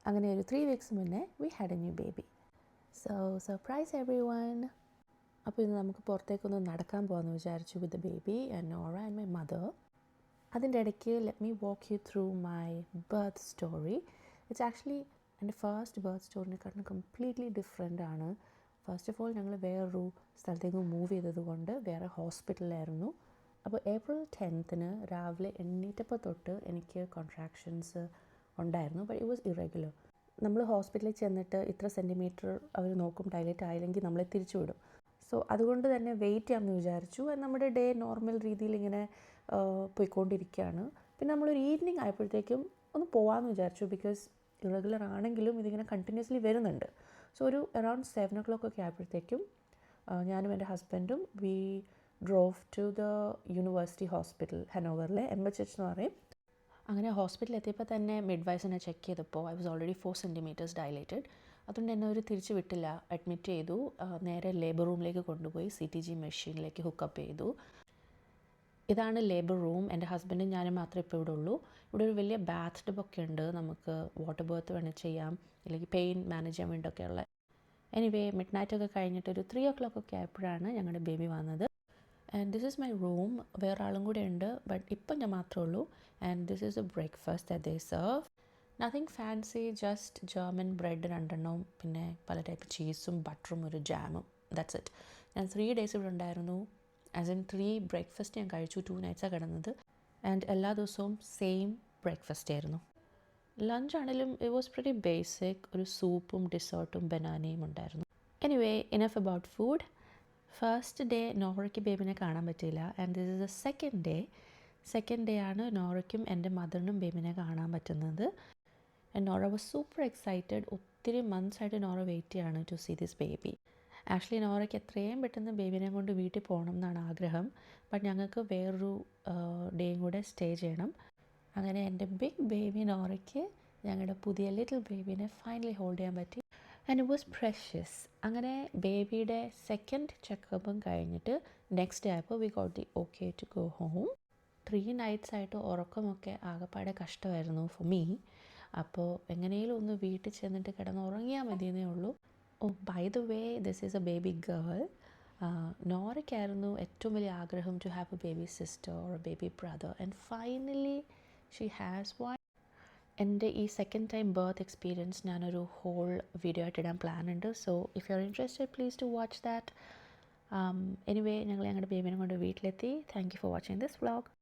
അങ്ങനെ ഒരു 3 weeks മുന്നേ we had A new baby. So surprise every one. അപ്പോൾ ഇന്ന് നമുക്ക് പുറത്തേക്കൊന്ന് നടക്കാൻ പോകാമെന്ന് വിചാരിച്ചു with the baby and Nora and my mother. അതിൻ്റെ ഇടയ്ക്ക് let me walk you through my birth story. It's actually എൻ്റെ ഫസ്റ്റ് ബർത്ത് സ്റ്റോറിനെക്കാട്ടിലും കംപ്ലീറ്റ്ലി ഡിഫറെൻ്റ് ആണ്. ഫസ്റ്റ് ഓഫ് ഓൾ ഞങ്ങൾ വേറൊരു സ്ഥലത്തേക്ക് മൂവ് ചെയ്തതുകൊണ്ട് വേറെ ഹോസ്പിറ്റലിലായിരുന്നു. അപ്പോൾ ഏപ്രിൽ 10th രാവിലെ എണ്ണീറ്റപ്പോൾ തൊട്ട് എനിക്ക് കോൺട്രാക്ഷൻസ് ഉണ്ടായിരുന്നു. But it was irregular. നമ്മൾ ഹോസ്പിറ്റലിൽ ചെന്നിട്ട് ഇത്ര സെൻറ്റിമീറ്റർ അവർ നോക്കും, ഡയലേറ്റ് ആയില്ലെങ്കിൽ നമ്മളെ തിരിച്ചു വിടും. സോ അതുകൊണ്ട് തന്നെ വെയിറ്റ് ചെയ്യാമെന്ന് വിചാരിച്ചു. നമ്മുടെ ഡേ നോർമൽ രീതിയിൽ ഇങ്ങനെ പോയിക്കൊണ്ടിരിക്കുകയാണ്. പിന്നെ നമ്മളൊരു ഈവനിങ് ആയപ്പോഴത്തേക്കും ഒന്ന് പോകാമെന്ന് വിചാരിച്ചു. ബിക്കോസ് ഇറഗുലർ ആണെങ്കിലും ഇതിങ്ങനെ കണ്ടിന്യൂസ്ലി വരുന്നുണ്ട്. സോ ഒരു അറൗണ്ട് 7 o'clock ഒക്കെ ആയപ്പോഴത്തേക്കും ഞാനും എൻ്റെ ഹസ്ബൻഡും we drove to the university hospital, ഹനോവറിലെ MHH എന്ന് പറയും. അങ്ങനെ ഹോസ്പിറ്റലിൽ എത്തിയപ്പോൾ തന്നെ മിഡ്വൈഫിനെ ചെക്ക് ചെയ്തപ്പോൾ I was already 4 centimeters dilated. അതുകൊണ്ട് എന്നെ അവർ തിരിച്ച് വിട്ടില്ല, അഡ്മിറ്റ് ചെയ്തു. നേരെ ലേബർ റൂമിലേക്ക് കൊണ്ടുപോയി CTG മെഷീനിലേക്ക് ഹുക്കപ്പ് ചെയ്തു. ഇതാണ് ലേബർ റൂം. എൻ്റെ ഹസ്ബൻഡും ഞാനും മാത്രമേ ഇപ്പോൾ ഇവിടെ ഉള്ളൂ. ഇവിടെ ഒരു വലിയ ബാത്ത് ടബൊക്കെ ഉണ്ട്, നമുക്ക് വാട്ടർ ബർത്ത് വേണേൽ ചെയ്യാം, അല്ലെങ്കിൽ പെയിൻ മാനേജ് ചെയ്യാൻ വേണ്ടിയൊക്കെ ഉള്ള. എനിവേ മിഡ് നൈറ്റൊക്കെ കഴിഞ്ഞിട്ട് ഒരു 3 o'clock ഒക്കെ ആയപ്പോഴാണ് ഞങ്ങളുടെ ബേബി വന്നത്. And this is my room. വേറെ ആളും കൂടെ ഉണ്ട്, ബട്ട് ഇപ്പം ഞാൻ മാത്രമേ ഉള്ളൂ. And this is A breakfast that they serve. Nothing fancy, just German bread 2 പിന്നെ പല ടൈപ്പ് ചീസും ബട്ടറും ഒരു ജാമും. That's it. ഞാൻ 3 days ഇവിടെ ഉണ്ടായിരുന്നു. ആസ് ഇൻ 3 ബ്രേക്ക്ഫാസ്റ്റ് ഞാൻ കഴിച്ചു. 2 nights കിടന്നത്. ആൻഡ് എല്ലാ ദിവസവും സെയിം ബ്രേക്ക്ഫാസ്റ്റ് ആയിരുന്നു. ലഞ്ച് ആണെങ്കിലും ഇറ്റ് വാസ് പ്രിറ്റി ബേസിക്. ഒരു സൂപ്പും ഡിസേർട്ടും ബനാനയും ഉണ്ടായിരുന്നു. Anyway enough about food. First day നോറയ്ക്ക് ബേബിനെ കാണാൻ പറ്റിയില്ല. And this is the second day ആണ് നോറയ്ക്കും എൻ്റെ മദറിനും ബേബിനെ കാണാൻ പറ്റുന്നത്. And Nora was super excited. ഒത്തിരി മന്ത്സ് ആയിട്ട് നോറ വെയിറ്റ് ചെയ്യാണ് to see this baby. Actually നോറയ്ക്ക് എത്രയും പെട്ടെന്ന് ബേബിനെ കൊണ്ട് വീട്ടിൽ പോകണം എന്നാണ് ആഗ്രഹം. ബട്ട് ഞങ്ങൾക്ക് വേറൊരു ഡേയും കൂടെ സ്റ്റേ ചെയ്യണം. അങ്ങനെ എൻ്റെ ബിഗ് ബേബി നോറയ്ക്ക് ഞങ്ങളുടെ പുതിയ ലിറ്റിൽ ബേബീനെ ഫൈനലി ഹോൾഡ് ചെയ്യാൻ പറ്റി. And it was precious. അങ്ങനെ ബേബിയുടെ സെക്കൻഡ് ചെക്കപ്പും കഴിഞ്ഞിട്ട് നെക്സ്റ്റ് ഡേ ആയപ്പോൾ we got the okay to go home. 3 nights ആയിട്ട് ഉറക്കമൊക്കെ ആകെപ്പാടെ കഷ്ടമായിരുന്നു ഫോർ മീ. അപ്പോൾ എങ്ങനെയും ഒന്ന് വീട്ടിൽ ചെന്നിട്ട് കിടന്ന് ഉറങ്ങിയാൽ മതിയെന്നേ ഉള്ളൂ. Oh by the way, this is a baby girl. നോറയ്ക്കായിരുന്നു ഏറ്റവും വലിയ ആഗ്രഹം to have a baby sister or a baby brother. And finally she has one. എൻ്റെ ഈ സെക്കൻഡ് ടൈം ബർത്ത് എക്സ്പീരിയൻസ് ഞാനൊരു ഹോൾ വീഡിയോ ആയിട്ട് ഇടാൻ പ്ലാൻ ഉണ്ട്. So if you are interested please to watch that. Anyway ഞങ്ങൾ ഞങ്ങളുടെ ബേബിനെ കൊണ്ട് വീട്ടിലെത്തി. Thank you for watching this vlog.